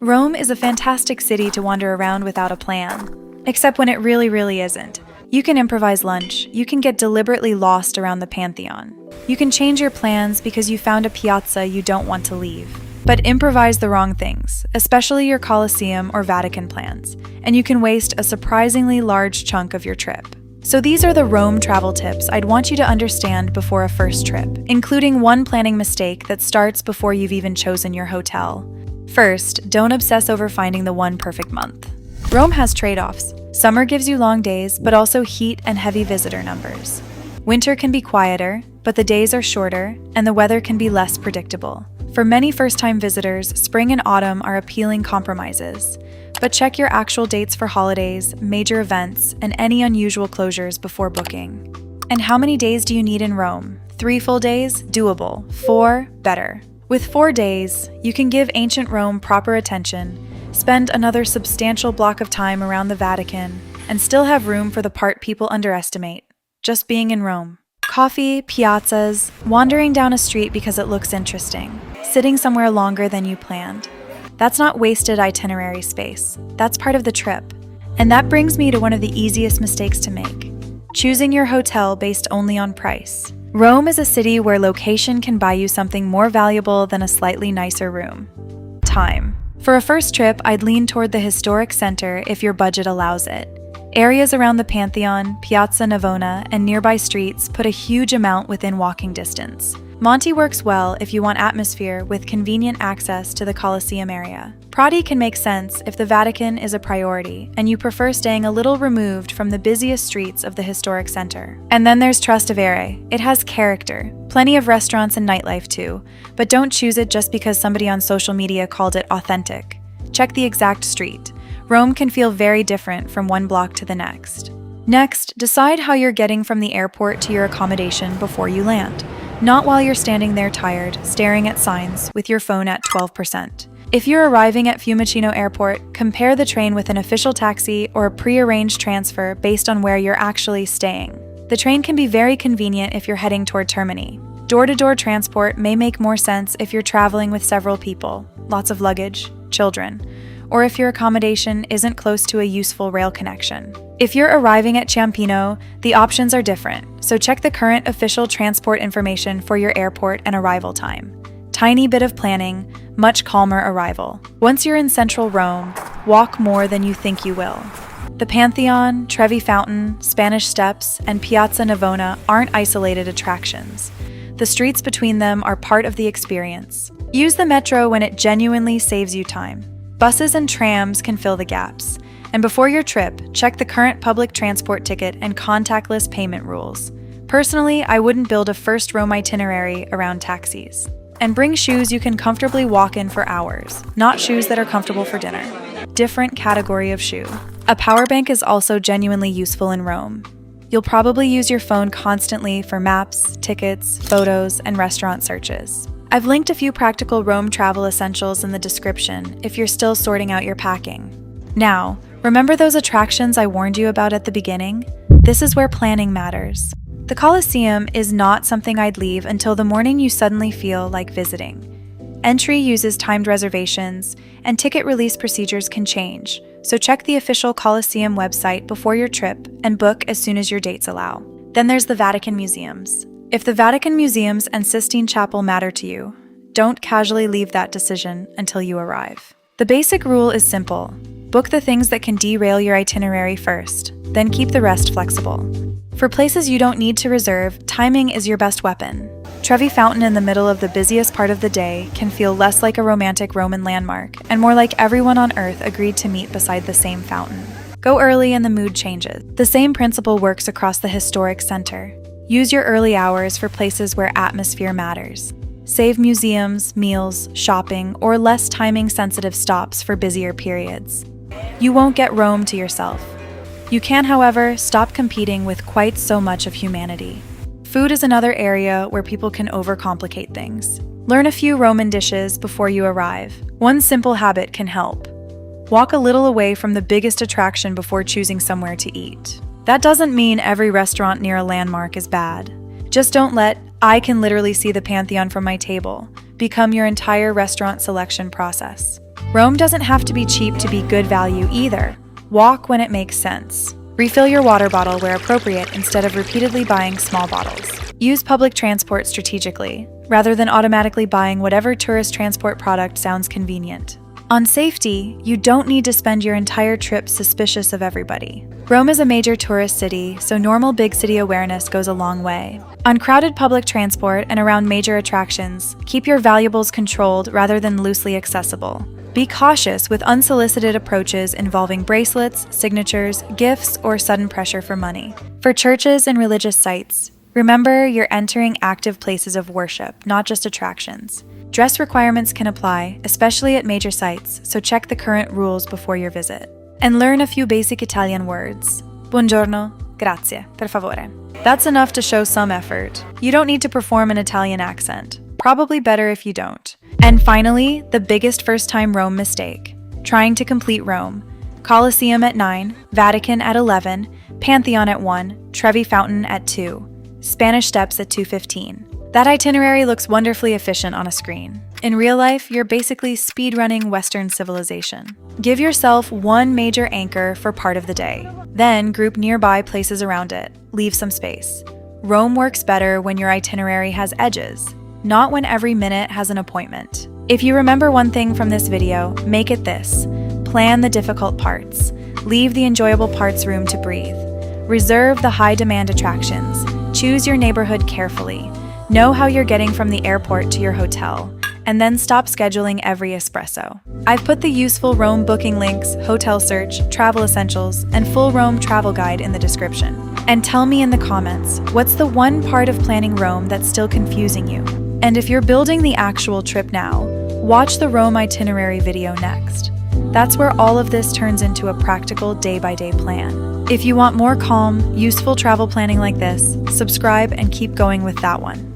Rome is a fantastic city to wander around without a plan. Except when it really isn't. You can improvise lunch, you can get deliberately lost around the Pantheon. You can change your plans because you found a piazza you don't want to leave. But improvise the wrong things, especially your Colosseum or Vatican plans, and you can waste a surprisingly large chunk of your trip. So these are the Rome travel tips I'd want you to understand before a first trip, including one planning mistake that starts before you've even chosen your hotel. First, don't obsess over finding the one perfect month. Rome has trade-offs. Summer gives you long days, but also heat and heavy visitor numbers. Winter can be quieter, but the days are shorter, and the weather can be less predictable. For many first-time visitors, spring and autumn are appealing compromises. But check your actual dates for holidays, major events, and any unusual closures before booking. And how many days do you need in Rome? 3 full days? Doable. 4? Better. With 4 days, you can give ancient Rome proper attention, spend another substantial block of time around the Vatican, and still have room for the part people underestimate: just being in Rome. Coffee, piazzas, wandering down a street because it looks interesting, sitting somewhere longer than you planned. That's not wasted itinerary space. That's part of the trip. And that brings me to one of the easiest mistakes to make: choosing your hotel based only on price. Rome is a city where location can buy you something more valuable than a slightly nicer room: time. For a first trip, I'd lean toward the historic center if your budget allows it. Areas around the Pantheon, Piazza Navona, and nearby streets put a huge amount within walking distance. Monti works well if you want atmosphere with convenient access to the Colosseum area. Prati can make sense if the Vatican is a priority and you prefer staying a little removed from the busiest streets of the historic center. And then there's Trastevere. It has character, plenty of restaurants and nightlife too, but don't choose it just because somebody on social media called it authentic. Check the exact street. Rome can feel very different from one block to the next. Next, decide how you're getting from the airport to your accommodation before you land. Not while you're standing there tired, staring at signs with your phone at 12%. If you're arriving at Fiumicino Airport, compare the train with an official taxi or a pre-arranged transfer based on where you're actually staying. The train can be very convenient if you're heading toward Termini. Door-to-door transport may make more sense if you're traveling with several people, lots of luggage, children, or if your accommodation isn't close to a useful rail connection. If you're arriving at Ciampino, the options are different, so check the current official transport information for your airport and arrival time. Tiny bit of planning, much calmer arrival. Once you're in central Rome, walk more than you think you will. The Pantheon, Trevi Fountain, Spanish Steps, and Piazza Navona aren't isolated attractions. The streets between them are part of the experience. Use the metro when it genuinely saves you time. Buses and trams can fill the gaps. And before your trip, check the current public transport ticket and contactless payment rules. Personally, I wouldn't build a first Rome itinerary around taxis. And bring shoes you can comfortably walk in for hours, not shoes that are comfortable for dinner. Different category of shoe. A power bank is also genuinely useful in Rome. You'll probably use your phone constantly for maps, tickets, photos, and restaurant searches. I've linked a few practical Rome travel essentials in the description if you're still sorting out your packing. Now, remember those attractions I warned you about at the beginning? This is where planning matters. The Colosseum is not something I'd leave until the morning you suddenly feel like visiting. Entry uses timed reservations, and ticket release procedures can change, so check the official Colosseum website before your trip and book as soon as your dates allow. Then there's the Vatican Museums. If the Vatican Museums and Sistine Chapel matter to you, don't casually leave that decision until you arrive. The basic rule is simple. Book the things that can derail your itinerary first, then keep the rest flexible. For places you don't need to reserve, timing is your best weapon. Trevi Fountain in the middle of the busiest part of the day can feel less like a romantic Roman landmark and more like everyone on Earth agreed to meet beside the same fountain. Go early and the mood changes. The same principle works across the historic center. Use your early hours for places where atmosphere matters. Save museums, meals, shopping, or less timing-sensitive stops for busier periods. You won't get Rome to yourself. You can, however, stop competing with quite so much of humanity. Food is another area where people can overcomplicate things. Learn a few Roman dishes before you arrive. One simple habit can help. Walk a little away from the biggest attraction before choosing somewhere to eat. That doesn't mean every restaurant near a landmark is bad. Just don't let "I can literally see the Pantheon from my table" become your entire restaurant selection process. Rome doesn't have to be cheap to be good value either. Walk when it makes sense. Refill your water bottle where appropriate instead of repeatedly buying small bottles. Use public transport strategically, rather than automatically buying whatever tourist transport product sounds convenient. On safety, you don't need to spend your entire trip suspicious of everybody. Rome is a major tourist city, so normal big city awareness goes a long way. On crowded public transport and around major attractions, keep your valuables controlled rather than loosely accessible. Be cautious with unsolicited approaches involving bracelets, signatures, gifts, or sudden pressure for money. For churches and religious sites, remember you're entering active places of worship, not just attractions. Dress requirements can apply, especially at major sites, so check the current rules before your visit. And learn a few basic Italian words. Buongiorno, grazie, per favore. That's enough to show some effort. You don't need to perform an Italian accent. Probably better if you don't. And finally, the biggest first-time Rome mistake. Trying to complete Rome. Colosseum at 9, Vatican at 11, Pantheon at 1, Trevi Fountain at 2, Spanish Steps at 2:15. That itinerary looks wonderfully efficient on a screen. In real life, you're basically speedrunning Western civilization. Give yourself one major anchor for part of the day. Then group nearby places around it. Leave some space. Rome works better when your itinerary has edges, not when every minute has an appointment. If you remember one thing from this video, make it this. Plan the difficult parts. Leave the enjoyable parts room to breathe. Reserve the high-demand attractions. Choose your neighborhood carefully. Know how you're getting from the airport to your hotel, and then stop scheduling every espresso. I've put the useful Rome booking links, hotel search, travel essentials, and full Rome travel guide in the description. And tell me in the comments, what's the one part of planning Rome that's still confusing you? And if you're building the actual trip now, watch the Rome itinerary video next. That's where all of this turns into a practical day-by-day plan. If you want more calm, useful travel planning like this, subscribe and keep going with that one.